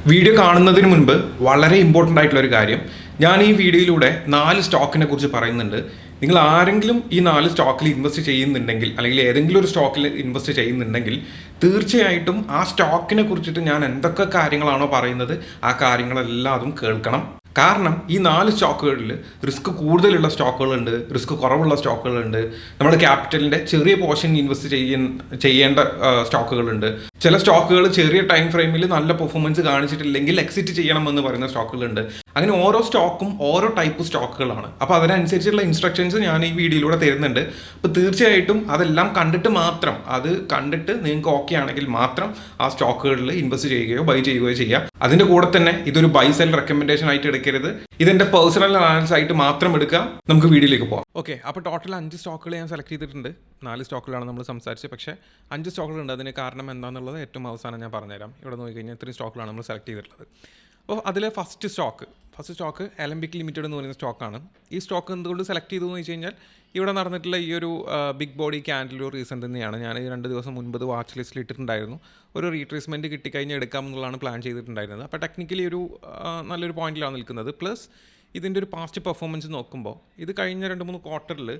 Video കാണുന്നതിന് മുൻപ് വളരെ ഇമ്പോർട്ടൻ്റ് ആയിട്ടുള്ളൊരു കാര്യം, ഞാൻ ഈ വീഡിയോയിലൂടെ 4 സ്റ്റോക്കിനെ കുറിച്ച് പറയുന്നുണ്ട്. നിങ്ങൾ ആരെങ്കിലും ഈ 4 സ്റ്റോക്കിൽ ഇൻവെസ്റ്റ് ചെയ്യുന്നുണ്ടെങ്കിൽ, അല്ലെങ്കിൽ ഏതെങ്കിലും ഒരു സ്റ്റോക്കിൽ ഇൻവെസ്റ്റ് ചെയ്യുന്നുണ്ടെങ്കിൽ, തീർച്ചയായിട്ടും ആ സ്റ്റോക്കിനെ കുറിച്ചിട്ട് ഞാൻ എന്തൊക്കെ കാര്യങ്ങളാണോ പറയുന്നത് ആ കാര്യങ്ങളെല്ലാം അതും കേൾക്കണം. കാരണം ഈ 4 സ്റ്റോക്കുകളിൽ റിസ്ക് കൂടുതലുള്ള സ്റ്റോക്കുകളുണ്ട്, റിസ്ക് കുറവുള്ള സ്റ്റോക്കുകളുണ്ട്, നമ്മുടെ ക്യാപിറ്റലിൻ്റെ ചെറിയ പോർഷൻ ഇൻവെസ്റ്റ് ചെയ്യേണ്ട സ്റ്റോക്കുകളുണ്ട്. ചില സ്റ്റോക്കുകൾ ചെറിയ ടൈം ഫ്രെയിമിൽ നല്ല പെർഫോമൻസ് കാണിച്ചിട്ടില്ലെങ്കിൽ എക്സിറ്റ് ചെയ്യണമെന്ന് പറയുന്ന സ്റ്റോക്കുകളുണ്ട്. അങ്ങനെ ഓരോ സ്റ്റോക്കും ഓരോ ടൈപ്പ് സ്റ്റോക്കുകളാണ്. അപ്പോൾ അതിനനുസരിച്ചുള്ള ഇൻസ്ട്രക്ഷൻസ് ഞാൻ ഈ വീഡിയോയിലൂടെ തരുന്നുണ്ട്. അപ്പോൾ തീർച്ചയായിട്ടും അതെല്ലാം കണ്ടിട്ട് നിങ്ങൾക്ക് ഓക്കെ ആണെങ്കിൽ മാത്രം ആ സ്റ്റോക്കുകളിൽ ഇൻവെസ്റ്റ് ചെയ്യുകയോ ബൈ ചെയ്യുകയോ ചെയ്യുക. അതിൻ്റെ കൂടെ തന്നെ ഇതൊരു ബൈ സെൽ റെക്കമെൻഡേഷൻ ആയിട്ട് എടുക്കരുത്. ഇതെന്റെ പേഴ്സണൽ അനാലിസിസ് ആയിട്ട് മാത്രം എടുക്കുക. നമുക്ക് വീഡിയോയിലേക്ക് പോകാം. ഓക്കെ, അപ്പോൾ ടോട്ടൽ 5 സ്റ്റോക്കുകൾ ഞാൻ സെലക്ട് ചെയ്തിട്ടുണ്ട്. 4 സ്റ്റോക്കുകളാണ് നമ്മൾ സംസാരിച്ചത്, പക്ഷേ 5 സ്റ്റോക്കുകളുണ്ട്. അതിന് കാരണം എന്താണെന്നുള്ളത് ഏറ്റവും അവസാനം ഞാൻ പറഞ്ഞുതരാം. ഇവിടെ നോക്കിക്കഴിഞ്ഞാൽ ഇത്രയും സ്റ്റോക്കുകളാണ് നമ്മൾ സെലക്ട് ചെയ്തിട്ടുള്ളത്. അപ്പോൾ അതിൽ ഫസ്റ്റ് സ്റ്റോക്ക് അലംബിക് ലിമിറ്റഡ് എന്ന് പറയുന്ന സ്റ്റോക്കാണ്. ഈ സ്റ്റോക്ക് എന്തുകൊണ്ട് സെലക്ട് ചെയ്തു എന്ന് വെച്ച് കഴിഞ്ഞാൽ, ഇവിടെ നടന്നിട്ടുള്ള ഈ ഒരു ബിഗ് ബോഡി ക്യാൻഡിൽ ഒരു റീസൺ തന്നെയാണ്. ഞാൻ 2 ദിവസം മുൻപ് വാച്ച് ലിസ്റ്റിൽ ഇട്ടിട്ടുണ്ടായിരുന്നു. ഒരു റീട്രേസ്മെൻറ്റ് കിട്ടിക്കഴിഞ്ഞാൽ എടുക്കാം എന്നുള്ളതാണ് പ്ലാൻ ചെയ്തിട്ടുണ്ടായിരുന്നത്. അപ്പോൾ ടെക്നിക്കലി ഒരു നല്ലൊരു പോയിന്റിലാണ് നിൽക്കുന്നത്. പ്ലസ് ഇതിൻ്റെ ഒരു പാസ്റ്റ് പെർഫോമൻസ് നോക്കുമ്പോൾ ഇത് കഴിഞ്ഞ 2-3 ക്വാർട്ടറിൽ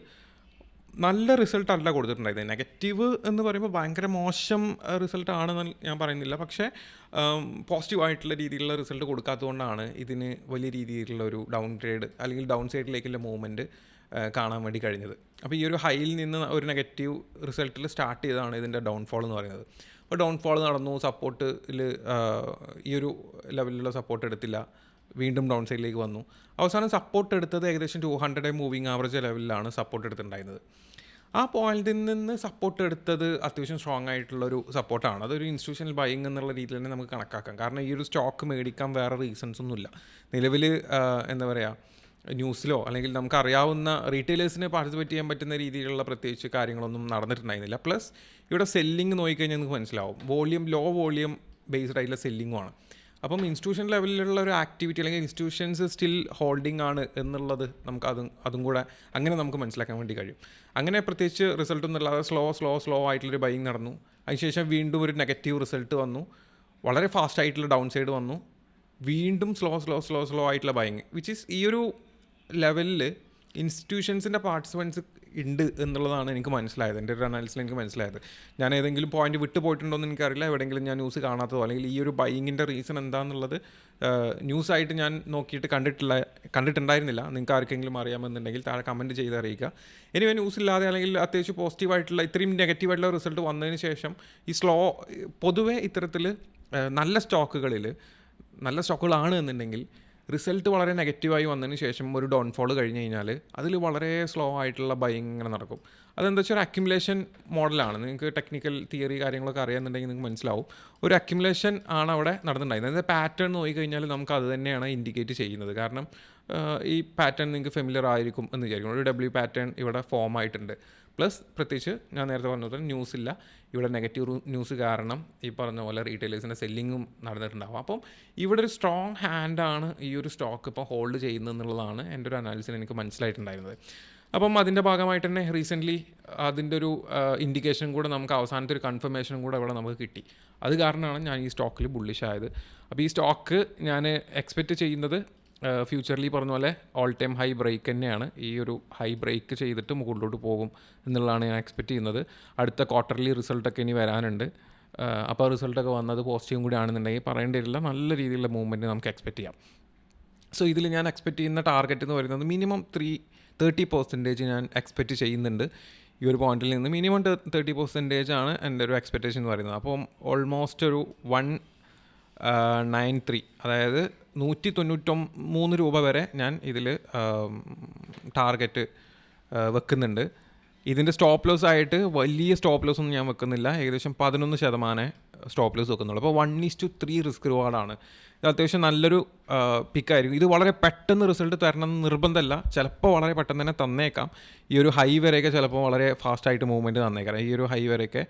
നല്ല റിസൾട്ട് അല്ല കൊടുത്തിട്ടുണ്ടായത്. നെഗറ്റീവ് എന്ന് പറയുമ്പോൾ ഭയങ്കര മോശം റിസൾട്ട് ആണെന്ന് ഞാൻ പറയുന്നില്ല, പക്ഷേ പോസിറ്റീവായിട്ടുള്ള രീതിയിലുള്ള റിസൾട്ട് കൊടുക്കാത്തതുകൊണ്ടാണ് ഇതിന് വലിയ രീതിയിലുള്ള ഒരു ഡൗൺ ഗ്രേഡ് അല്ലെങ്കിൽ ഡൗൺ സൈഡിലേക്കുള്ള മൂവ്മെൻറ്റ് കാണാൻ വേണ്ടി കഴിഞ്ഞത്. അപ്പോൾ ഈ ഒരു ഹൈയിൽ നിന്ന് ഒരു നെഗറ്റീവ് റിസൾട്ടിൽ സ്റ്റാർട്ട് ചെയ്തതാണ് ഇതിൻ്റെ ഡൗൺഫോൾ എന്ന് പറയുന്നത്. അപ്പോൾ ഡൗൺഫോൾ നടന്നു, സപ്പോർട്ടിൽ ഈ ഒരു ലെവലിലുള്ള സപ്പോർട്ട് എടുത്തില്ല, വീണ്ടും ഡൗൺ സൈഡിലേക്ക് വന്നു. അവസാനം സപ്പോർട്ട് എടുത്തത് ഏകദേശം 200 മൂവിങ് ആവറേജ് ലെവലിലാണ് സപ്പോർട്ട് എടുത്തിട്ടുണ്ടായിരുന്നത്. ആ പോയിന്റിൽ നിന്ന് സപ്പോർട്ട് എടുത്തത് അത്യാവശ്യം സ്ട്രോങ് ആയിട്ടുള്ളൊരു സപ്പോർട്ടാണ്. അതൊരു ഇൻസ്റ്റിറ്റ്യൂഷണൽ ബൈയിങ് എന്നുള്ള രീതിയിൽ തന്നെ നമുക്ക് കണക്കാക്കാം. കാരണം ഈ ഒരു സ്റ്റോക്ക് മേടിക്കാൻ വേറെ റീസൺസ് ഒന്നുമില്ല നിലവിൽ. എന്താ പറയുക, ന്യൂസിലോ അല്ലെങ്കിൽ നമുക്കറിയാവുന്ന റീറ്റെയിലേഴ്സിന് പാർട്ടിസിപ്പേറ്റ് ചെയ്യാൻ പറ്റുന്ന രീതിയിലുള്ള പ്രത്യേകിച്ച് കാര്യങ്ങളൊന്നും നടന്നിട്ടുണ്ടായിരുന്നില്ല. പ്ലസ് ഇവിടെ സെല്ലിങ് നോക്കിക്കഴിഞ്ഞാൽ നിങ്ങൾക്ക് മനസ്സിലാവും, ലോ വോളിയം ബേസ്ഡ് ആയിട്ടുള്ള സെല്ലിങ്ങുമാണ്. അപ്പം ഇൻസ്റ്റിറ്റ്യൂഷൻ ലെവലിലുള്ള ഒരു ആക്ടിവിറ്റി അല്ലെങ്കിൽ ഇൻസ്റ്റിറ്റ്യൂഷൻസ് സ്റ്റിൽ ഹോൾഡിംഗ് ആണ് എന്നുള്ളത് നമുക്ക് അതും കൂടെ അങ്ങനെ നമുക്ക് മനസ്സിലാക്കാൻ വേണ്ടി കഴിയും. അങ്ങനെ പ്രത്യേകിച്ച് റിസൾട്ടൊന്നും ഇല്ലാതെ സ്ലോ ആയിട്ടുള്ളൊരു ബൈയിങ് നടന്നു. അതിനുശേഷം വീണ്ടും ഒരു നെഗറ്റീവ് റിസൾട്ട് വന്നു, വളരെ ഫാസ്റ്റ് ആയിട്ടുള്ള ഡൗൺ സൈഡ് വന്നു, വീണ്ടും സ്ലോ ആയിട്ടുള്ള ബൈയിങ്, വിച്ച് ഈസ് ഈ ഒരു ലെവലിൽ ഇൻസ്റ്റിറ്റ്യൂഷൻസിൻ്റെ പാർട്ടിസിപ്പൻസ് ഉണ്ട് എന്നുള്ളതാണ് എനിക്ക് മനസ്സിലായത്. എൻ്റെ ഒരു അനാലിസിൽ എനിക്ക് മനസ്സിലായത്. ഞാൻ ഏതെങ്കിലും പോയിന്റ് വിട്ടു പോയിട്ടുണ്ടോ എന്ന് എനിക്കറിയില്ല, എവിടെയെങ്കിലും ഞാൻ ന്യൂസ് കാണാത്തതോ അല്ലെങ്കിൽ ഈ ഒരു ബൈയിങ്ങിൻ്റെ റീസൺ എന്താണെന്നുള്ളത് ന്യൂസായിട്ട് ഞാൻ നോക്കിയിട്ട് കണ്ടിട്ടുണ്ടായിരുന്നില്ല. നിങ്ങൾക്ക് ആർക്കെങ്കിലും അറിയാമെന്നുണ്ടെങ്കിൽ താഴെ കമൻറ്റ് ചെയ്ത് അറിയിക്കുക. എനിവേ ന്യൂസ് ഇല്ലാതെ അല്ലെങ്കിൽ അത്യാവശ്യം പോസിറ്റീവായിട്ടുള്ള ഇത്രയും നെഗറ്റീവായിട്ടുള്ള റിസൾട്ട് വന്നതിന് ശേഷം ഈ പൊതുവേ ഇത്തരത്തിൽ നല്ല സ്റ്റോക്കുകളാണ് എന്നുണ്ടെങ്കിൽ റിസൾട്ട് വളരെ നെഗറ്റീവായി വന്നതിന് ശേഷം ഒരു ഡൗൺഫോൾ കഴിഞ്ഞ് കഴിഞ്ഞാൽ അതിൽ വളരെ സ്ലോ ആയിട്ടുള്ള ബൈയിങ് ഇങ്ങനെ നടക്കും. അതെന്താ വെച്ചാൽ ഒരു അക്യുമുലേഷൻ മോഡലാണ്. നിങ്ങൾക്ക് ടെക്നിക്കൽ തിയറി കാര്യങ്ങളൊക്കെ അറിയാമെന്നുണ്ടെങ്കിൽ നിങ്ങൾക്ക് മനസ്സിലാവും. ഒരു അക്യുമുലേഷൻ ആണ് അവിടെ നടന്നിട്ടുണ്ടായിരുന്നത്. അതിൻ്റെ പാറ്റേൺ നോക്കിക്കഴിഞ്ഞാൽ നമുക്ക് അത് തന്നെയാണ് ഇൻഡിക്കേറ്റ് ചെയ്യുന്നത്. കാരണം ഈ പാറ്റേൺ നിങ്ങൾക്ക് ഫെമിലിയർ ആയിരിക്കും എന്ന് വിചാരിക്കും. ഒരു ഡബ്ല്യു പാറ്റേൺ ഇവിടെ ഫോം ആയിട്ടുണ്ട്. പ്ലസ് പ്രത്യേകിച്ച് ഞാൻ നേരത്തെ പറഞ്ഞ പോലെ ന്യൂസില്ല, ഇവിടെ നെഗറ്റീവ് ന്യൂസ് കാരണം ഈ പറഞ്ഞ പോലെ റീറ്റെയിലേഴ്സിൻ്റെ സെല്ലിങ്ങും നടന്നിട്ടുണ്ടാകും. അപ്പം ഇവിടെ ഒരു സ്ട്രോങ് ഹാൻഡാണ് ഈ ഒരു സ്റ്റോക്ക് ഇപ്പോൾ ഹോൾഡ് ചെയ്യുന്നത് എന്നുള്ളതാണ് എൻ്റെ ഒരു അനാലിസിൽ എനിക്ക് മനസ്സിലായിട്ടുണ്ടായിരുന്നത്. അപ്പം അതിൻ്റെ ഭാഗമായിട്ട് തന്നെ റീസെൻ്റ്ലി അതിൻ്റെ ഒരു ഇൻഡിക്കേഷൻ കൂടെ നമുക്ക് അവസാനത്തെ ഒരു കൺഫർമേഷനും കൂടെ ഇവിടെ നമുക്ക് കിട്ടി. അത് കാരണമാണ് ഞാൻ ഈ സ്റ്റോക്കിൽ ബുള്ളിഷ് ആയത്. അപ്പോൾ ഈ സ്റ്റോക്ക് ഞാൻ എക്സ്പെക്റ്റ് ചെയ്യുന്നത് ഫ്യൂച്ചറിൽ പറഞ്ഞ പോലെ ഓൾ ടൈം ഹൈ ബ്രേക്ക് തന്നെയാണ്. ഈ ഒരു ഹൈ ബ്രേക്ക് ചെയ്തിട്ട് മുകളിലോട്ട് പോകും എന്നുള്ളതാണ് ഞാൻ എക്സ്പെക്റ്റ് ചെയ്യുന്നത്. അടുത്ത ക്വാർട്ടർലി റിസൾട്ടൊക്കെ ഇനി വരാനുണ്ട്. അപ്പോൾ റിസൾട്ടൊക്കെ വന്നത് പോസിറ്റീവും കൂടി ആണെന്നുണ്ടെങ്കിൽ പറയേണ്ടിയില്ല, നല്ല രീതിയിലുള്ള മൂവ്മെൻറ്റ് നമുക്ക് എക്സ്പെക്റ്റ് ചെയ്യാം. സോ ഇതിൽ ഞാൻ എക്സ്പെക്റ്റ് ചെയ്യുന്ന ടാർഗറ്റ് എന്ന് പറയുന്നത് മിനിമം 30% ഞാൻ എക്സ്പെക്റ്റ് ചെയ്യുന്നുണ്ട്. ഈ ഒരു പോയിന്റിൽ നിന്ന് മിനിമം 30% ആണ് എൻ്റെ ഒരു എക്സ്പെക്റ്റേഷൻ എന്ന് പറയുന്നത്. അപ്പം ഓൾമോസ്റ്റ് ഒരു 193, അതായത് 193 രൂപ വരെ ഞാൻ ഇതിൽ ടാർഗറ്റ് വെക്കുന്നുണ്ട്. ഇതിൻ്റെ സ്റ്റോപ്പ് ലോസ് ആയിട്ട് വലിയ സ്റ്റോപ്പ് ലോസ് ഒന്നും ഞാൻ വെക്കുന്നില്ല. ഏകദേശം 11% സ്റ്റോപ്പ് ലോസ് വെക്കുന്നുള്ളൂ. അപ്പോൾ 1:3 റിസ്ക് റിവാർഡാണ്. ഇത് അത്യാവശ്യം നല്ലൊരു പിക്കായിരിക്കും. ഇത് വളരെ പെട്ടെന്ന് റിസൾട്ട് തരണം എന്ന് നിർബന്ധമല്ല, ചിലപ്പോൾ വളരെ പെട്ടെന്ന് തന്നെ തന്നേക്കാം. ഈ ഒരു ഹൈ വരെയൊക്കെ ചിലപ്പോൾ വളരെ ഫാസ്റ്റായിട്ട് മൂവ്മെൻറ്റ് തന്നേക്കാം. ഈ ഒരു ഹൈ വരെയൊക്കെ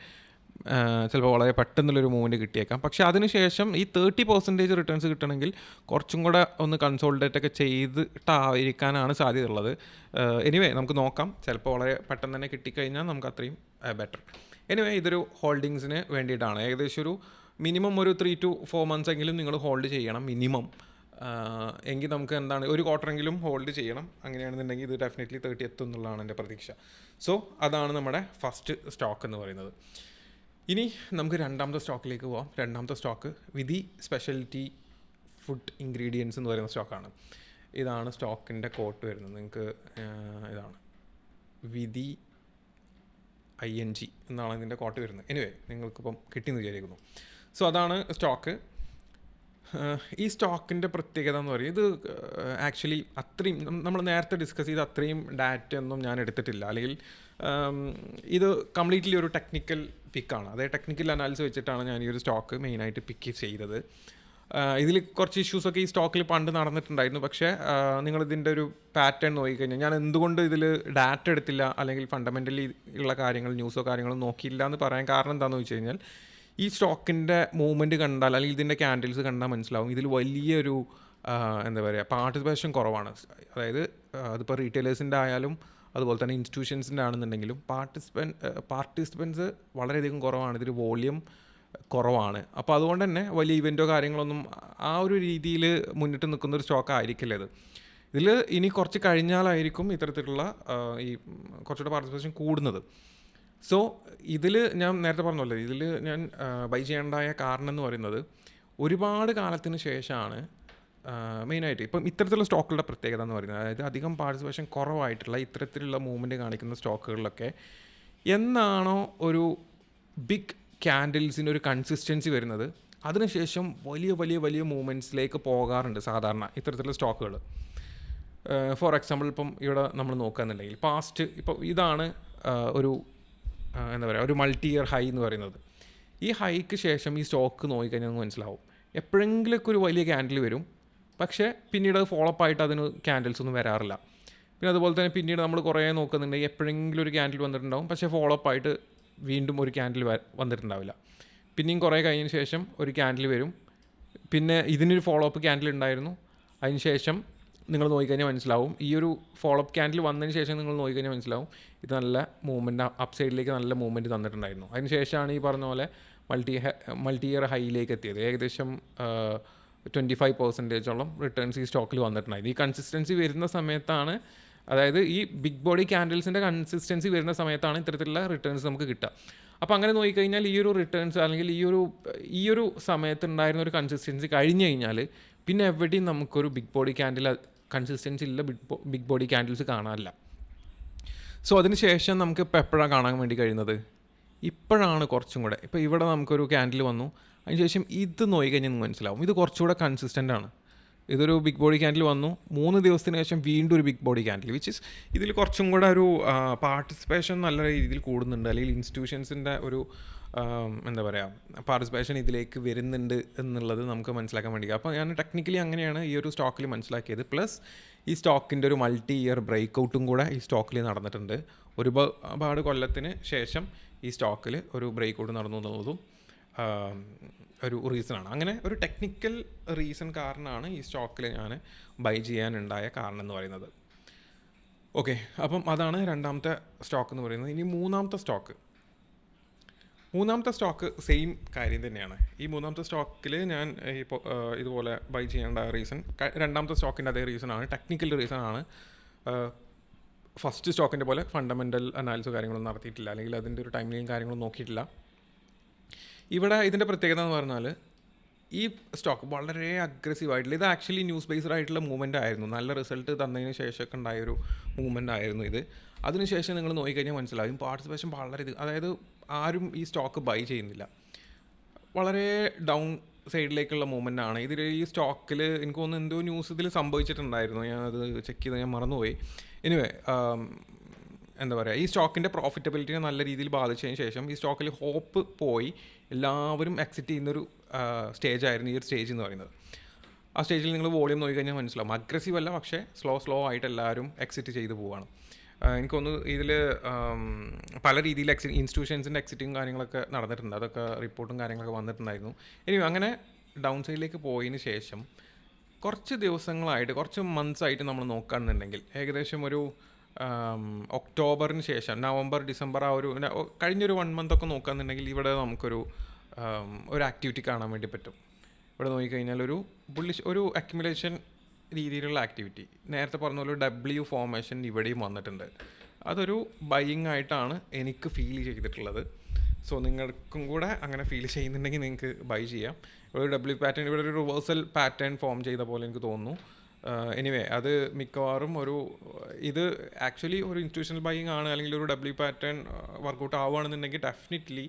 ചിലപ്പോൾ വളരെ പെട്ടെന്നുള്ളൊരു മൂവ്മെൻറ്റ് കിട്ടിയേക്കാം. പക്ഷേ അതിനുശേഷം ഈ 30% റിട്ടേൺസ് കിട്ടണമെങ്കിൽ കുറച്ചും കൂടെ ഒന്ന് കൺസോൾട്ടേറ്റ് ഒക്കെ ചെയ്തിട്ടായിരിക്കാനാണ് സാധ്യതയുള്ളത്. എനിവേ നമുക്ക് നോക്കാം. ചിലപ്പോൾ വളരെ പെട്ടെന്ന് തന്നെ കിട്ടിക്കഴിഞ്ഞാൽ നമുക്ക് അത്രയും ബെറ്റർ. എനിവേ ഇതൊരു ഹോൾഡിങ്സിന് വേണ്ടിയിട്ടാണ്. ഏകദേശം ഒരു മിനിമം ഒരു 3 to 4 months എങ്കിലും നിങ്ങൾ ഹോൾഡ് ചെയ്യണം മിനിമം. എങ്കിൽ നമുക്ക് എന്താണ് ഒരു ക്വാർട്ടറെങ്കിലും ഹോൾഡ് ചെയ്യണം. അങ്ങനെയാണെന്നുണ്ടെങ്കിൽ ഇത് ഡെഫിനറ്റ്ലി 30 എത്തും എന്നുള്ളതാണ് എൻ്റെ പ്രതീക്ഷ. സോ അതാണ് നമ്മുടെ ഫസ്റ്റ് സ്റ്റോക്ക് എന്ന് പറയുന്നത്. ഇനി നമുക്ക് രണ്ടാമത്തെ സ്റ്റോക്കിലേക്ക് പോകാം. രണ്ടാമത്തെ സ്റ്റോക്ക് വിധി സ്പെഷ്യാലിറ്റി ഫുഡ് ഇൻഗ്രീഡിയൻസ് എന്ന് പറയുന്ന സ്റ്റോക്കാണ്. ഇതാണ് സ്റ്റോക്കിൻ്റെ കോട്ട് വരുന്നത്. നിങ്ങൾക്ക് ഇതാണ് വിധി ING എന്നാണ് ഇതിൻ്റെ കോട്ട് വരുന്നത്. എനിവേ നിങ്ങൾക്കിപ്പം കിട്ടിയെന്ന് വിചാരിക്കുന്നു. സോ അതാണ് സ്റ്റോക്ക്. ഈ സ്റ്റോക്കിൻ്റെ പ്രത്യേകത എന്ന് പറയും, ഇത് ആക്ച്വലി അത്രയും നമ്മൾ നേരത്തെ ഡിസ്കസ് ചെയ്ത് അത്രയും ഡാറ്റ ഒന്നും ഞാൻ എടുത്തിട്ടില്ല. അല്ലെങ്കിൽ ഇത് കംപ്ലീറ്റ്ലി ഒരു ടെക്നിക്കൽ പിക്കാണ്. അതായത് ടെക്നിക്കൽ അനാലിസിസ് വെച്ചിട്ടാണ് ഞാൻ ഈ ഒരു സ്റ്റോക്ക് മെയിനായിട്ട് പിക്ക് ചെയ്തത്. ഇതിൽ കുറച്ച് ഇഷ്യൂസൊക്കെ ഈ സ്റ്റോക്കിൽ പണ്ട് നടന്നിട്ടുണ്ടായിരുന്നു. പക്ഷേ നിങ്ങളിതിൻ്റെ ഒരു പാറ്റേൺ നോക്കിക്കഴിഞ്ഞാൽ, ഞാൻ എന്തുകൊണ്ട് ഇതിൽ ഡാറ്റ എടുത്തില്ല അല്ലെങ്കിൽ ഫണ്ടമെൻ്റലി ഉള്ള കാര്യങ്ങൾ ന്യൂസോ കാര്യങ്ങളോ നോക്കിയില്ല എന്ന് പറയാൻ കാരണം എന്താണെന്ന് വെച്ച് കഴിഞ്ഞാൽ, ഈ സ്റ്റോക്കിൻ്റെ മൂവ്മെൻറ്റ് കണ്ടാൽ അല്ലെങ്കിൽ ഇതിൻ്റെ ക്യാൻഡിൽസ് കണ്ടാൽ മനസ്സിലാവും ഇതിൽ വലിയൊരു എന്താ പറയുക പാർട്ടിസിപ്പേഷൻ കുറവാണ്. അതായത് അതിപ്പോൾ റീറ്റെയിലേഴ്സിൻ്റെ ആയാലും അതുപോലെ തന്നെ ഇൻസ്റ്റിറ്റ്യൂഷൻസിൻ്റെ ആണെന്നുണ്ടെങ്കിലും പാർട്ടിസിപ്പൻസ് വളരെയധികം കുറവാണ്. ഇതിൽ വോളിയം കുറവാണ്. അപ്പോൾ അതുകൊണ്ട് തന്നെ വലിയ ഇവൻറ്റോ കാര്യങ്ങളൊന്നും ആ ഒരു രീതിയിൽ മുന്നിട്ട് നിൽക്കുന്നൊരു സ്റ്റോക്ക് ആയിരിക്കില്ല ഇത്. ഇതിൽ ഇനി കുറച്ച് കഴിഞ്ഞാലായിരിക്കും ഇത്തരത്തിലുള്ള ഈ കുറച്ചുകൂടെ പാർട്ടിസിപ്പേഷൻ കൂടുന്നത്. സോ ഇതിൽ ഞാൻ നേരത്തെ പറഞ്ഞല്ലോ, ഇതിൽ ഞാൻ ബൈ ചെയ്യേണ്ടായ കാരണം എന്ന് പറയുന്നത് ഒരുപാട് കാലത്തിന് ശേഷമാണ് മെയിനായിട്ട് ഇപ്പം ഇത്തരത്തിലുള്ള സ്റ്റോക്കുകളുടെ പ്രത്യേകത എന്ന് പറയുന്നത്, അതായത് അധികം പാർട്ടിസിപ്പേഷൻ കുറവായിട്ടുള്ള ഇത്തരത്തിലുള്ള മൂവ്മെൻറ്റ് കാണിക്കുന്ന സ്റ്റോക്കുകളിലൊക്കെ എന്നാണോ ഒരു ബിഗ് ക്യാൻഡിൽസിൻ്റെ കൺസിസ്റ്റൻസി വരുന്നത്, അതിനുശേഷം വലിയ വലിയ വലിയ മൂവ്മെൻറ്റ്സിലേക്ക് പോകാറുണ്ട് സാധാരണ ഇത്തരത്തിലുള്ള സ്റ്റോക്കുകൾ. ഫോർ എക്സാമ്പിൾ ഇപ്പം ഇവിടെ നമ്മൾ നോക്കുകയെന്നുണ്ടെങ്കിൽ പാസ്റ്റ് ഇപ്പോൾ ഇതാണ് ഒരു എന്താ പറയുക ഒരു മൾട്ടി ഇയർ ഹൈ എന്ന് പറയുന്നത്. ഈ ഹൈക്ക് ശേഷം ഈ സ്റ്റോക്ക് നോക്കിക്കഴിഞ്ഞാൽ നമുക്ക് മനസ്സിലാവും എപ്പോഴെങ്കിലൊക്കെ ഒരു വലിയ ക്യാൻഡിൽ വരും, പക്ഷേ പിന്നീട് അത് ഫോളോപ്പ് ആയിട്ട് അതിന് ക്യാൻഡിൽസ് ഒന്നും വരാറില്ല. പിന്നെ അതുപോലെ തന്നെ പിന്നീട് നമ്മൾ കുറേ നോക്കുന്നുണ്ടെങ്കിൽ എപ്പോഴെങ്കിലും ഒരു ക്യാൻഡിൽ വന്നിട്ടുണ്ടാവും, പക്ഷേ ഫോളോപ്പ് ആയിട്ട് വീണ്ടും ഒരു ക്യാൻഡിൽ വന്നിട്ടുണ്ടാവില്ല. പിന്നെയും കുറേ കഴിഞ്ഞതിന് ശേഷം ഒരു ക്യാൻഡിൽ വരും, പിന്നെ ഇതിനൊരു ഫോളോ അപ്പ് ക്യാൻഡിൽ ഉണ്ടായിരുന്നു. അതിന് ശേഷം നിങ്ങൾ നോക്കിക്കഴിഞ്ഞാൽ മനസ്സിലാവും ഈ ഒരു ഫോളോ അപ്പ് ക്യാൻഡിൽ വന്നതിന് ശേഷം നിങ്ങൾ നോക്കിക്കഴിഞ്ഞാൽ മനസ്സിലാവും ഇത് നല്ല മൂവ്മെൻറ്റ് അപ്പ് സൈഡിലേക്ക് നല്ല മൂവ്മെൻറ്റ് തന്നിട്ടുണ്ടായിരുന്നു. അതിന് ശേഷമാണ് ഈ പറഞ്ഞ പോലെ മൾട്ടി ഇയർ ഹൈയിലേക്ക് എത്തിയത്. ഏകദേശം 25% റിട്ടേൺസ് ഈ സ്റ്റോക്കിൽ വന്നിട്ടുണ്ടായിരുന്നു. ഈ കൺസിസ്റ്റൻസി വരുന്ന സമയത്താണ്, അതായത് ഈ ബിഗ് ബോഡി ക്യാൻഡിൽസിൻ്റെ കൺസിസ്റ്റൻസി വരുന്ന സമയത്താണ് ഇത്തരത്തിലുള്ള റിട്ടേൺസ് നമുക്ക് കിട്ടുക. അപ്പോൾ അങ്ങനെ നോക്കിക്കഴിഞ്ഞാൽ ഈ ഒരു റിട്ടേൺസ് അല്ലെങ്കിൽ ഈ ഒരു സമയത്തുണ്ടായിരുന്ന ഒരു കൺസിസ്റ്റൻസി കഴിഞ്ഞ് കഴിഞ്ഞാൽ പിന്നെ എവിടെയും നമുക്കൊരു ബിഗ് ബോഡി ക്യാൻഡിൽ കൺസിസ്റ്റൻസി ഇല്ല, ബിഗ് ബോഡി ക്യാൻഡിൽസ് കാണാനില്ല. സോ അതിന് ശേഷം നമുക്ക് ഇപ്പോൾ എപ്പോഴാണ് കാണാൻ വേണ്ടി കഴിയുന്നത്, ഇപ്പോഴാണ് കുറച്ചും കൂടെ. ഇപ്പോൾ ഇവിടെ നമുക്കൊരു ക്യാൻഡിൽ വന്നു, അതിനുശേഷം ഇത് നോക്കിക്കഴിഞ്ഞാൽ നിങ്ങൾക്ക് മനസ്സിലാവും ഇത് കുറച്ചുകൂടെ കൺസിസ്റ്റൻ്റ് ആണ്. ഇതൊരു ബിഗ് ബോഡി ക്യാൻഡിൽ വന്നു, 3 ദിവസത്തിന് ശേഷം വീണ്ടും ഒരു big body candle, which is ഇതിൽ കുറച്ചും കൂടെ ഒരു പാർട്ടിസിപ്പേഷൻ നല്ല രീതിയിൽ കൂടുന്നുണ്ട്, അല്ലെങ്കിൽ ഇൻസ്റ്റിറ്റ്യൂഷൻസിൻ്റെ ഒരു എന്താ പറയുക പാർട്ടിസിപ്പേഷൻ ഇതിലേക്ക് വരുന്നുണ്ട് എന്നുള്ളത് നമുക്ക് മനസ്സിലാക്കാൻ വേണ്ടി. അപ്പോൾ ഞാൻ ടെക്നിക്കലി അങ്ങനെയാണ് ഈ ഒരു സ്റ്റോക്കിൽ മനസ്സിലാക്കിയത്. പ്ലസ് ഈ സ്റ്റോക്കിൻ്റെ ഒരു മൾട്ടി ഇയർ ബ്രേക്ക് ഔട്ടും കൂടെ ഈ സ്റ്റോക്കിൽ നടന്നിട്ടുണ്ട്. ഒരുപാട് കൊല്ലത്തിന് ശേഷം ഈ സ്റ്റോക്കിൽ ഒരു ബ്രേക്ക് ഔട്ട് നടന്നു എന്നതും ഒരു റീസണാണ്. അങ്ങനെ ഒരു ടെക്നിക്കൽ റീസൺ കാരണമാണ് ഈ സ്റ്റോക്കിൽ ഞാൻ ബൈ ചെയ്യാനുണ്ടായ കാരണം എന്ന് പറയുന്നത്. ഓക്കെ, അപ്പം അതാണ് രണ്ടാമത്തെ സ്റ്റോക്ക് എന്ന് പറയുന്നത്. ഇനി മൂന്നാമത്തെ സ്റ്റോക്ക് സെയിം കാര്യം തന്നെയാണ്. ഈ മൂന്നാമത്തെ സ്റ്റോക്കിൽ ഞാൻ ഇപ്പോൾ ഇതുപോലെ ബൈ ചെയ്യേണ്ട റീസൺ രണ്ടാമത്തെ സ്റ്റോക്കിൻ്റെ അതേ റീസണാണ്, ടെക്നിക്കൽ റീസണാണ്. ഫസ്റ്റ് സ്റ്റോക്കിൻ്റെ പോലെ ഫണ്ടമെൻ്റൽ അനാലിസിസ് കാര്യങ്ങളൊന്നും നടത്തിയിട്ടില്ല, അല്ലെങ്കിൽ അതിൻ്റെ ഒരു ടൈം ലൈൻ കാര്യങ്ങളൊന്നും നോക്കിയിട്ടില്ല. ഇവിടെ ഇതിൻ്റെ പ്രത്യേകത എന്ന് പറഞ്ഞാൽ ഈ സ്റ്റോക്ക് വളരെ അഗ്രസീവായിട്ടുള്ള, ഇത് ആക്ച്വലി ന്യൂസ് ബേസ്ഡ് ആയിട്ടുള്ള മൂവ്മെൻ്റ് ആയിരുന്നു. നല്ല റിസൾട്ട് തന്നതിന് ശേഷമൊക്കെ ഉണ്ടായൊരു മൂവ്മെൻ്റ് ആയിരുന്നു ഇത്. അതിനുശേഷം നിങ്ങൾ നോക്കിക്കഴിഞ്ഞാൽ മനസ്സിലാവും പാർട്ടിസിപ്പേഷൻ വളരെ അതായത് ആരും ഈ സ്റ്റോക്ക് ബൈ ചെയ്യുന്നില്ല. വളരെ ഡൗൺ സൈഡിലേക്കുള്ള മൂവ്മെൻ്റ് ആണ് ഇതിൽ. ഈ സ്റ്റോക്കിൽ എനിക്ക് തോന്നുന്നു എന്തോ ന്യൂസ് ഇതിൽ സംഭവിച്ചിട്ടുണ്ടായിരുന്നു, ഞാനത് ചെക്ക് ചെയ്ത് ഞാൻ മറന്നുപോയി. എനിവേ എന്താ പറയുക, ഈ സ്റ്റോക്കിൻ്റെ പ്രോഫിറ്റബിലിറ്റിനെ നല്ല രീതിയിൽ ബാധിച്ചതിന് ശേഷം ഈ സ്റ്റോക്കിൽ ഹോപ്പ് പോയി എല്ലാവരും എക്സിറ്റ് ചെയ്യുന്നൊരു സ്റ്റേജായിരുന്നു ഈ ഒരു സ്റ്റേജ് എന്ന് പറയുന്നത്. ആ സ്റ്റേജിൽ നിങ്ങൾ വോളിയം നോക്കിക്കഴിഞ്ഞാൽ മനസ്സിലാവും അഗ്രസീവ് അല്ല, പക്ഷേ സ്ലോ ആയിട്ട് എല്ലാവരും എക്സിറ്റ് ചെയ്ത് പോവുകയാണ്. എനിക്കൊന്ന് ഇതിൽ പല രീതിയിൽ ഇൻസ്റ്റിറ്റ്യൂഷൻസിൻ്റെ എക്സിറ്റും കാര്യങ്ങളൊക്കെ നടന്നിട്ടുണ്ട്, അതൊക്കെ റിപ്പോർട്ടും കാര്യങ്ങളൊക്കെ വന്നിട്ടുണ്ടായിരുന്നു. ഇനി അങ്ങനെ ഡൗൺ സൈഡിലേക്ക് പോയതിന് ശേഷം കുറച്ച് ദിവസങ്ങളായിട്ട് കുറച്ച് മന്ത്സ് ആയിട്ട് നമ്മൾ നോക്കുകയാണെന്നുണ്ടെങ്കിൽ ഏകദേശം ഒരു ഒക്ടോബറിന് ശേഷം നവംബർ ഡിസംബർ ആ ഒരു കഴിഞ്ഞൊരു 1 month ഒക്കെ നോക്കുകയാണെന്നുണ്ടെങ്കിൽ ഇവിടെ നമുക്കൊരു ഒരു ആക്ടിവിറ്റി കാണാൻ വേണ്ടി പറ്റും. ഇവിടെ നോക്കിക്കഴിഞ്ഞാൽ ഒരു അക്യുമുലേഷൻ രീതിയിലുള്ള ആക്ടിവിറ്റി, നേരത്തെ പറഞ്ഞ പോലെ ഡബ്ല്യു ഫോർമേഷൻ ഇവിടെയും വന്നിട്ടുണ്ട്. അതൊരു ബൈയിങ് ആയിട്ടാണ് എനിക്ക് ഫീൽ ചെയ്തിട്ടുള്ളത്. സോ നിങ്ങൾക്കും കൂടെ അങ്ങനെ ഫീൽ ചെയ്യുന്നുണ്ടെങ്കിൽ നിങ്ങൾക്ക് ബൈ ചെയ്യാം. ഒരു ഡബ്ല്യു പാറ്റേൺ, ഇവിടെ ഒരു റിവേഴ്സൽ പാറ്റേൺ ഫോം ചെയ്ത പോലെ എനിക്ക് തോന്നുന്നു. എനിവേ അത് മിക്കവാറും ഇത് ആക്ച്വലി ഒരു ഇൻസ്റ്റിറ്റ്യൂഷണൽ ബൈയിങ് ആണ്, അല്ലെങ്കിൽ ഒരു ഡബ്ല്യു പാറ്റേൺ വർക്കൗട്ട് ആവുകയാണെന്നുണ്ടെങ്കിൽ ഡെഫിനറ്റ്ലി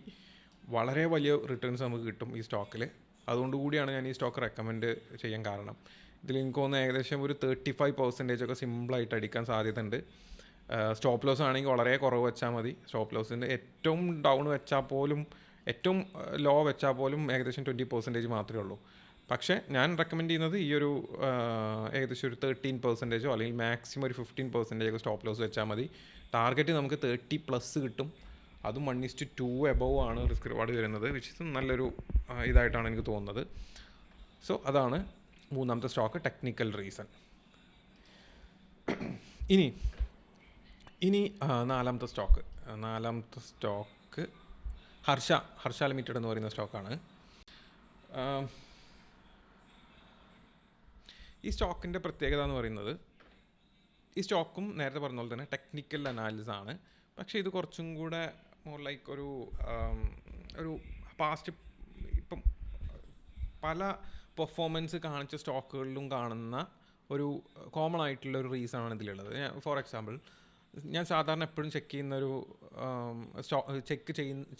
വളരെ വലിയ റിട്ടേൺസ് നമുക്ക് കിട്ടും ഈ സ്റ്റോക്കിൽ. അതുകൊണ്ടുകൂടിയാണ് ഞാൻ ഈ സ്റ്റോക്ക് റെക്കമെൻഡ് ചെയ്യാൻ കാരണം. ഇതിൽ എനിക്ക് തോന്നുന്നു ഏകദേശം ഒരു 35% ഒക്കെ സിമ്പിളായിട്ട് അടിക്കാൻ സാധ്യതയുണ്ട്. സ്റ്റോപ്പ് ലോസ് ആണെങ്കിൽ വളരെ കുറവ് വെച്ചാൽ മതി. സ്റ്റോപ്പ് ലോസിൻ്റെ ഏറ്റവും ഡൗൺ വെച്ചാൽ പോലും, ഏറ്റവും ലോ വെച്ചാൽ പോലും ഏകദേശം 20% മാത്രമേ ഉള്ളൂ. പക്ഷേ ഞാൻ റെക്കമെൻഡ് ചെയ്യുന്നത് ഈ ഒരു ഏകദേശം ഒരു 13% അല്ലെങ്കിൽ മാക്സിമം ഒരു 15% ഒക്കെ സ്റ്റോപ്പ് ലോസ് വെച്ചാൽ മതി. ടാർഗറ്റ് നമുക്ക് 30+ കിട്ടും. അതും 1:2 എബവ് ആണ് റിസ്ക് റിവാർഡ് വരുന്നത്, വിച്ച് ഇസ് നല്ലൊരു ഇതായിട്ടാണ് എനിക്ക് തോന്നുന്നത്. സോ അതാണ് മൂന്നാമത്തെ സ്റ്റോക്ക്, ടെക്നിക്കൽ റീസൺ. ഇനി നാലാമത്തെ സ്റ്റോക്ക് ഹർഷ ലിമിറ്റഡ് എന്ന് പറയുന്ന സ്റ്റോക്കാണ്. ഈ സ്റ്റോക്കിൻ്റെ പ്രത്യേകത എന്ന് പറയുന്നത്, ഈ സ്റ്റോക്കും നേരത്തെ പറഞ്ഞ പോലെ തന്നെ ടെക്നിക്കൽ അനാലിസിസ് ആണ്. പക്ഷേ ഇത് കുറച്ചും കൂടെ മോർ ലൈക്ക് ഒരു പാസ്റ്റ്, ഇപ്പം പല പെർഫോമൻസ് കാണിച്ച സ്റ്റോക്കുകളിലും കാണുന്ന ഒരു കോമൺ ആയിട്ടുള്ള ഒരു റീസണാണ് ഇതിലുള്ളത്. ഫോർ എക്സാമ്പിൾ, ഞാൻ സാധാരണ എപ്പോഴും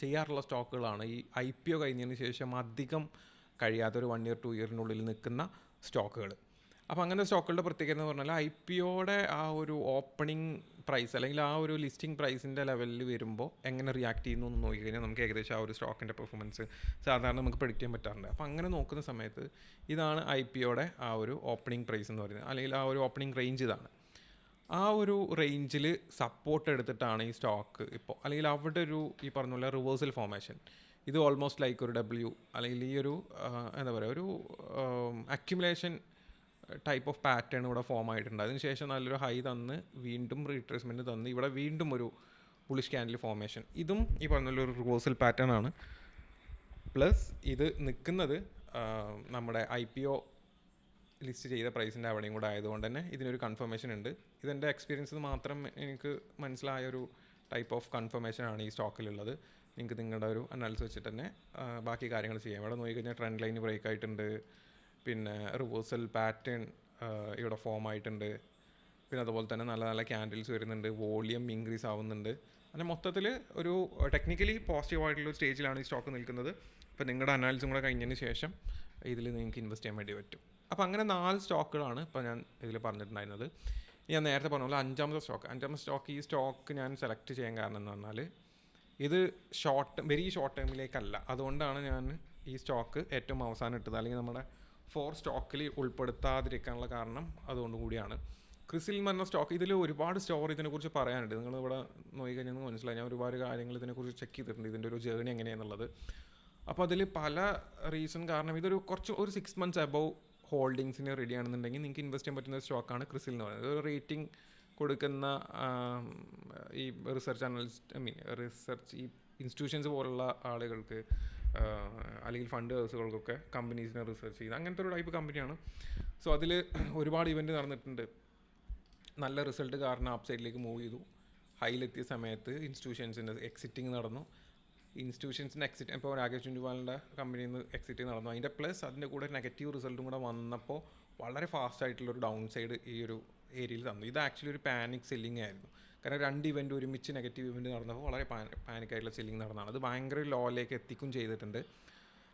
ചെയ്യാറുള്ള സ്റ്റോക്കുകളാണ് ഈ IPO കഴിഞ്ഞതിന് ശേഷം അധികം കഴിയാത്ത ഒരു 1 year 2 yearനുള്ളിൽ നിൽക്കുന്ന സ്റ്റോക്കുകൾ. അപ്പോൾ അങ്ങനെ സ്റ്റോക്കുകളുടെ പ്രത്യേകത എന്ന് പറഞ്ഞാൽ IPOയുടെ ആ ഒരു ഓപ്പണിംഗ് പ്രൈസ് അല്ലെങ്കിൽ ആ ഒരു ലിസ്റ്റിംഗ് പ്രൈസിൻ്റെ ലെവലിൽ വരുമ്പോൾ എങ്ങനെ റിയാക്ട് ചെയ്യുന്നു എന്ന് നോക്കിക്കഴിഞ്ഞാൽ നമുക്ക് ഏകദേശം ആ ഒരു സ്റ്റോക്കിൻ്റെ പെർഫോമൻസ് സാധാരണ നമുക്ക് പ്രെഡിക്റ്റ് ചെയ്യാൻ പറ്റാറുണ്ട്. അപ്പോൾ അങ്ങനെ നോക്കുന്ന സമയത്ത് ഇതാണ് IPOയുടെ ആ ഒരു ഓപ്പണിംഗ് പ്രൈസ് എന്ന് പറയുന്നത്, അല്ലെങ്കിൽ ആ ഒരു ഓപ്പണിംഗ് റേഞ്ച് ഇതാണ്. ആ ഒരു റേഞ്ചിൽ സപ്പോർട്ട് എടുത്തിട്ടാണ് ഈ സ്റ്റോക്ക് ഇപ്പോൾ, അല്ലെങ്കിൽ അവിടെ ഈ പറഞ്ഞ പോലെ റിവേഴ്സൽ ഫോർമേഷൻ, ഇത് ഓൾമോസ്റ്റ് ലൈക്ക് ഒരു ഡബ്ല്യു അല്ലെങ്കിൽ ഈ ഒരു എന്താ പറയുക, ഒരു അക്യുമുലേഷൻ ടൈപ്പ് ഓഫ് പാറ്റേൺ ഇവിടെ ഫോം ആയിട്ടുണ്ട്. അതിനുശേഷം നല്ലൊരു ഹൈ തന്ന് വീണ്ടും റീട്രേസ്മെൻറ്റ് തന്ന് ഇവിടെ വീണ്ടും ഒരു ബുള്ളിഷ് ക്യാൻഡിൽ ഫോർമേഷൻ. ഇതും ഈ പറഞ്ഞ ഒരു റിവേഴ്സൽ പാറ്റേൺ ആണ്. പ്ലസ് ഇത് നിൽക്കുന്നത് നമ്മുടെ IPO ലിസ്റ്റ് ചെയ്ത പ്രൈസിൻ്റെ അവിടെയും കൂടെ ആയതുകൊണ്ട് തന്നെ ഇതിനൊരു കൺഫർമേഷൻ ഉണ്ട്. ഇതെൻ്റെ എക്സ്പീരിയൻസിൽ മാത്രം എനിക്ക് മനസ്സിലായൊരു ടൈപ്പ് ഓഫ് കൺഫർമേഷനാണ് ഈ സ്റ്റോക്കിലുള്ളത്. നിങ്ങൾക്ക് നിങ്ങളുടെ ഒരു അനാലിസിസ് വെച്ചിട്ട് തന്നെ ബാക്കി കാര്യങ്ങൾ ചെയ്യാം. ഇവിടെ നോക്കിക്കഴിഞ്ഞാൽ ട്രെൻഡ് ലൈൻ ബ്രേക്ക് ആയിട്ടുണ്ട്, പിന്നെ റിവേഴ്സൽ പാറ്റേൺ ഇവിടെ ഫോം ആയിട്ടുണ്ട്, പിന്നെ അതുപോലെ തന്നെ നല്ല നല്ല ക്യാൻഡിൽസ് വരുന്നുണ്ട്, വോളിയം ഇൻക്രീസ് ആവുന്നുണ്ട്. അങ്ങനെ മൊത്തത്തിൽ ഒരു ടെക്നിക്കലി പോസിറ്റീവായിട്ടുള്ള സ്റ്റേജിലാണ് ഈ സ്റ്റോക്ക് നിൽക്കുന്നത്. ഇപ്പോൾ നിങ്ങളുടെ അനാലിസും കൂടെ കഴിഞ്ഞതിന് ശേഷം ഇതിൽ നിങ്ങൾക്ക് ഇൻവെസ്റ്റ് ചെയ്യാൻ വേണ്ടി പറ്റും. അപ്പോൾ അങ്ങനെ 4 സ്റ്റോക്കുകളാണ് ഇപ്പോൾ ഞാൻ ഇതിൽ പറഞ്ഞിട്ടുണ്ടായിരുന്നത്. ഞാൻ നേരത്തെ പറഞ്ഞ പോലെ അഞ്ചാമത്തെ സ്റ്റോക്ക്, ഈ സ്റ്റോക്ക് ഞാൻ സെലക്ട് ചെയ്യാൻ കാരണം എന്ന് പറഞ്ഞാൽ ഇത് വെരി ഷോർട്ട് ടേമിലേക്കല്ല. അതുകൊണ്ടാണ് ഞാൻ ഈ സ്റ്റോക്ക് ഏറ്റവും അവസാനം ഇട്ടത്, അല്ലെങ്കിൽ നമ്മുടെ 4 സ്റ്റോക്കിൽ ഉൾപ്പെടുത്താതിരിക്കാനുള്ള കാരണം അതുകൊണ്ട് കൂടിയാണ്. ക്രിസിൽ എന്ന് പറഞ്ഞ സ്റ്റോക്ക്, ഇതിൽ ഒരുപാട് ഇതിനെക്കുറിച്ച് പറയാനുണ്ട്. നിങ്ങൾ ഇവിടെ നോക്കിക്കഴിഞ്ഞാൽ മനസ്സിലായി, ഞാൻ ഒരുപാട് കാര്യങ്ങൾ ഇതിനെക്കുറിച്ച് ചെക്ക് ചെയ്തിട്ടുണ്ട്, ഇതിൻ്റെ ഒരു ജേർണി എങ്ങനെയാണെന്നുള്ളത്. അപ്പോൾ അതിൽ പല റീസൺ കാരണം ഒരു 6 months അബവ് ഹോൾഡിങ്സിന് റെഡി ആണെന്നുണ്ടെങ്കിൽ നിങ്ങൾക്ക് ഇൻവെസ്റ്റ് ചെയ്യാൻ പറ്റുന്ന സ്റ്റോക്കാണ് ക്രിസിൽ എന്ന് പറയുന്നത്. ഒരു റേറ്റിംഗ് കൊടുക്കുന്ന ഈ റിസർച്ച് ഈ ഇൻസ്റ്റിറ്റ്യൂഷൻസ് പോലുള്ള ആളുകൾക്ക് അല്ലെങ്കിൽ ഫണ്ട് ഹൗസുകൾക്കൊക്കെ കമ്പനീസിനെ റിസർച്ച് ചെയ്യുന്നത് അങ്ങനത്തെ ഒരു ടൈപ്പ് കമ്പനിയാണ്. സോ അതിൽ ഒരുപാട് ഇവൻറ്റ് നടന്നിട്ടുണ്ട്. നല്ല റിസൾട്ട് കാരണം അപ്പ് സൈഡിലേക്ക് മൂവ് ചെയ്തു. ഹൈയിലെത്തിയ സമയത്ത് ഇൻസ്റ്റിറ്റ്യൂഷൻസിൻ്റെ എക്സിറ്റിംഗ് നടന്നു. ഇൻസ്റ്റിറ്റ്യൂഷൻസിൻ്റെ എക്സിറ്റ് ഇപ്പോൾ രാകേഷ് ജുൻവാളിൻ്റെ കമ്പനിയിൽ നിന്ന് എക്സിറ്റ് നടന്നു. അതിൻ്റെ പ്ലസ് അതിൻ്റെ കൂടെ നെഗറ്റീവ് റിസൾട്ടും കൂടെ വന്നപ്പോൾ വളരെ ഫാസ്റ്റ് ആയിട്ടുള്ളൊരു ഡൗൺ സൈഡ് ഈ ഒരു ഏരിയയിൽ തന്നു. ഇത് ആക്ച്വലി ഒരു പാനിക് സെല്ലിംഗ് ആയിരുന്നു. കാരണം 2 ഇവൻറ്റ് ഒരുമിച്ച് നെഗറ്റീവ് ഇവൻറ്റ് നടന്നപ്പോൾ വളരെ പാനിക്കായിട്ടുള്ള സെല്ലിംഗ് നടന്നതാണ്. അത് ഭയങ്കര ലോയിലേക്ക് എത്തിക്കും ചെയ്തിട്ടുണ്ട്.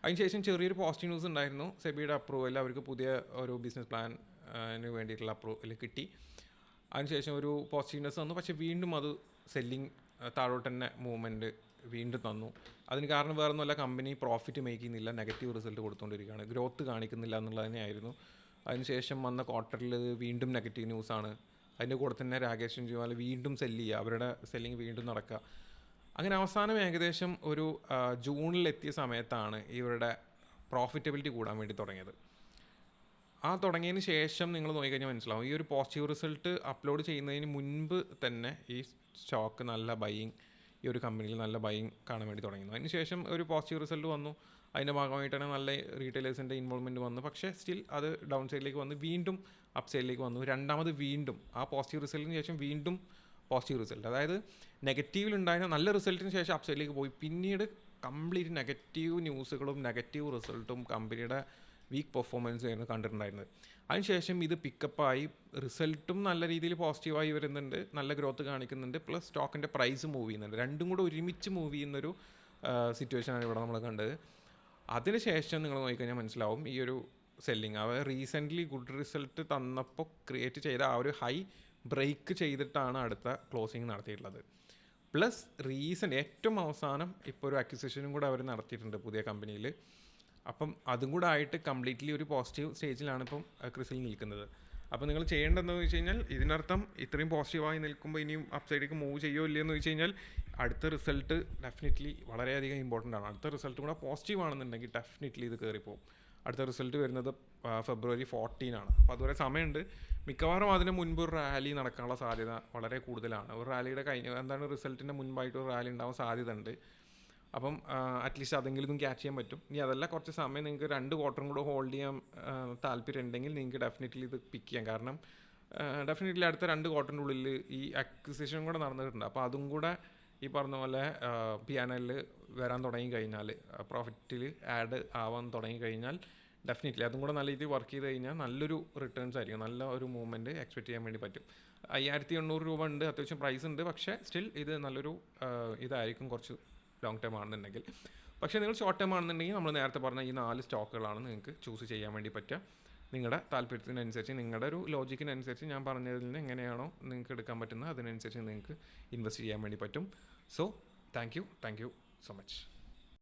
അതിനുശേഷം ചെറിയൊരു പോസിറ്റീവ് ന്യൂസ് ഉണ്ടായിരുന്നു. സെബിയുടെ അപ്രൂവൽ, അവർക്ക് പുതിയ ഒരു ബിസിനസ് പ്ലാനിന് വേണ്ടിയിട്ടുള്ള അപ്രൂവൽ കിട്ടി. അതിനുശേഷം ഒരു പോസിറ്റീവ്നെസ് തന്നു. പക്ഷേ വീണ്ടും അത് സെല്ലിംഗ് താഴോട്ട് തന്നെ മൂവ്മെൻറ്റ് വീണ്ടും തന്നു. അതിന് കാരണം വേറെ ഒന്നുമല്ല, കമ്പനി പ്രോഫിറ്റ് മേക്ക് ചെയ്യുന്നില്ല, നെഗറ്റീവ് റിസൾട്ട് കൊടുത്തുകൊണ്ടിരിക്കുകയാണ്, ഗ്രോത്ത് കാണിക്കുന്നില്ല എന്നുള്ളത് തന്നെയായിരുന്നു. അതിനുശേഷം വന്ന ക്വാർട്ടറിൽ വീണ്ടും നെഗറ്റീവ് ന്യൂസാണ്. അതിൻ്റെ കൂടെ തന്നെ രാകേഷ് ജുൻവാൾ വീണ്ടും സെല്ല് ചെയ്യുക, അവരുടെ സെല്ലിങ് വീണ്ടും നടക്കുക. അങ്ങനെ അവസാനം ഏകദേശം ഒരു ജൂണിലെത്തിയ സമയത്താണ് ഇവരുടെ പ്രോഫിറ്റബിലിറ്റി കൂടാൻ വേണ്ടി തുടങ്ങിയത്. ആ തുടങ്ങിയതിന് ശേഷം നിങ്ങൾ നോക്കിക്കഴിഞ്ഞാൽ മനസ്സിലാവും, ഈ ഒരു പോസിറ്റീവ് റിസൾട്ട് അപ്ലോഡ് ചെയ്യുന്നതിന് മുൻപ് തന്നെ ഈ സ്റ്റോക്ക് നല്ല ബൈയിങ്, ഈ ഒരു കമ്പനിയിൽ നല്ല ബൈയിങ് കാണാൻ വേണ്ടി തുടങ്ങുന്നു. അതിന് ശേഷം ഒരു പോസിറ്റീവ് റിസൾട്ട് വന്നു. അതിൻ്റെ ഭാഗമായിട്ട് തന്നെ നല്ല റീറ്റെയിലേഴ്സിൻ്റെ ഇൻവോൾവ്മെൻറ്റ് വന്നു. പക്ഷേ സ്റ്റിൽ അത് ഡൗൺ സൈഡിലേക്ക് വന്ന് വീണ്ടും അപ്പ് സൈഡിലേക്ക് വന്നു. രണ്ടാമത് വീണ്ടും ആ പോസിറ്റീവ് റിസൾട്ടിന് ശേഷം വീണ്ടും പോസിറ്റീവ് റിസൾട്ട്, അതായത് നെഗറ്റീവിലുണ്ടായിരുന്ന നല്ല റിസൾട്ടിന് ശേഷം അപ്പ് സൈഡിലേക്ക് പോയി. പിന്നീട് കംപ്ലീറ്റ് നെഗറ്റീവ് ന്യൂസുകളും നെഗറ്റീവ് റിസൾട്ടും കമ്പനിയുടെ വീക്ക് പെർഫോമൻസ് ആയിരുന്നു കണ്ടിട്ടുണ്ടായിരുന്നത്. അതിനുശേഷം ഇത് പിക്കപ്പായി, റിസൾട്ടും നല്ല രീതിയിൽ പോസിറ്റീവായി വരുന്നുണ്ട്, നല്ല ഗ്രോത്ത് കാണിക്കുന്നുണ്ട്, പ്ലസ് സ്റ്റോക്കിൻ്റെ പ്രൈസ് മൂവ് ചെയ്യുന്നുണ്ട്. രണ്ടും കൂടെ ഒരുമിച്ച് മൂവ് ചെയ്യുന്നൊരു സിറ്റുവേഷനാണ് ഇവിടെ നമ്മൾ കണ്ടത്. അതിനുശേഷം നിങ്ങൾ നോക്കിക്കഴിഞ്ഞാൽ മനസ്സിലാവും ഈ ഒരു സെല്ലിങ് അവർ റീസെൻ്റ്ലി ഗുഡ് റിസൾട്ട് തന്നപ്പോൾ ക്രിയേറ്റ് ചെയ്ത ആ ഒരു ഹൈ ബ്രേക്ക് ചെയ്തിട്ടാണ് അടുത്ത ക്ലോസിങ് നടത്തിയിട്ടുള്ളത്. പ്ലസ് ഏറ്റവും അവസാനം ഇപ്പോൾ ഒരു അക്വിസിഷനും കൂടെ അവർ നടത്തിയിട്ടുണ്ട് പുതിയ കമ്പനിയിൽ. അപ്പം അതും കൂടെ ആയിട്ട് കംപ്ലീറ്റ്ലി ഒരു പോസിറ്റീവ് സ്റ്റേജിലാണ് ഇപ്പം ക്രിസിൽ നിൽക്കുന്നത്. അപ്പോൾ നിങ്ങൾ ചെയ്യേണ്ടതെന്ന് വെച്ച് കഴിഞ്ഞാൽ, ഇതിനർത്ഥം ഇത്രയും പോസിറ്റീവായി നിൽക്കുമ്പോൾ ഇനിയും അപ്സൈഡിലേക്ക് മൂവ് ചെയ്യുമോ ഇല്ലയെന്ന് വെച്ച് കഴിഞ്ഞാൽ, അടുത്ത റിസൾട്ട് ഡെഫിനറ്റ്ലി വളരെയധികം ഇമ്പോർട്ടൻ്റ് ആണ്. അടുത്ത റിസൾട്ട് കൂടെ പോസിറ്റീവ് ആണെന്നുണ്ടെങ്കിൽ ഡെഫിനറ്റ്ലി ഇത് കയറിപ്പോവും. അടുത്ത റിസൾട്ട് വരുന്നത് ഫെബ്രുവരി 14 അപ്പോൾ അതുവരെ സമയമുണ്ട്. മിക്കവാറും അതിന് മുൻപ് ഒരു റാലി നടക്കാനുള്ള സാധ്യത വളരെ കൂടുതലാണ്. ഒരു റാലിയുടെ റിസൾട്ടിൻ്റെ മുൻപായിട്ട് ഒരു റാലി ഉണ്ടാവാൻ സാധ്യത ഉണ്ട്. അപ്പം അറ്റ്ലീസ്റ്റ് അതെങ്കിലും ക്യാച്ച് ചെയ്യാൻ പറ്റും. ഇനി അതല്ല, കുറച്ച് സമയം നിങ്ങൾക്ക് 2 ക്വാർട്ടറും കൂടെ ഹോൾഡ് ചെയ്യാൻ താല്പര്യം ഉണ്ടെങ്കിൽ നിങ്ങൾക്ക് ഡെഫിനറ്റ്ലി ഇത് പിക്ക് ചെയ്യാം. കാരണം ഡെഫിനറ്റ്ലി അടുത്ത 2 ക്വാർട്ടറിൻ്റെ ഉള്ളിൽ ഈ അക്വിസിഷൻ കൂടെ നടന്നിട്ടുണ്ട്. അപ്പോൾ അതും കൂടെ ഈ പറഞ്ഞ പോലെ P&L വരാൻ തുടങ്ങി കഴിഞ്ഞാൽ, പ്രോഫിറ്റിൽ ആഡ് ആവാൻ തുടങ്ങി കഴിഞ്ഞാൽ ഡെഫിനറ്റ്ലി അതും കൂടെ നല്ല രീതിയിൽ വർക്ക് ചെയ്ത് കഴിഞ്ഞാൽ നല്ലൊരു റിട്ടേൺസ് ആയിരിക്കും, നല്ല ഒരു മൂവ്മെൻറ്റ് എക്സ്പെക്റ്റ് ചെയ്യാൻ വേണ്ടി പറ്റും. 5800 രൂപ ഉണ്ട്, അത്യാവശ്യം പ്രൈസ് ഉണ്ട്. പക്ഷേ സ്റ്റിൽ ഇത് നല്ലൊരു ഇതായിരിക്കും കുറച്ച് ലോങ് ടേം ആണെന്നുണ്ടെങ്കിൽ. പക്ഷേ നിങ്ങൾ ഷോർട്ട് ടേം ആണെന്നുണ്ടെങ്കിൽ നമ്മൾ നേരത്തെ പറഞ്ഞ ഈ 4 സ്റ്റോക്കുകളാണ് നിങ്ങൾക്ക് ചൂസ് ചെയ്യാൻ വേണ്ടി പറ്റുക. നിങ്ങളുടെ താല്പര്യത്തിനനുസരിച്ച്, നിങ്ങളുടെ ഒരു ലോജിക്കിനനുസരിച്ച്, ഞാൻ പറഞ്ഞതിൽ നിന്ന് എങ്ങനെയാണോ നിങ്ങൾക്ക് എടുക്കാൻ പറ്റുന്നത് അതിനനുസരിച്ച് നിങ്ങൾക്ക് ഇൻവെസ്റ്റ് ചെയ്യാൻ വേണ്ടി പറ്റും. So thank you so much.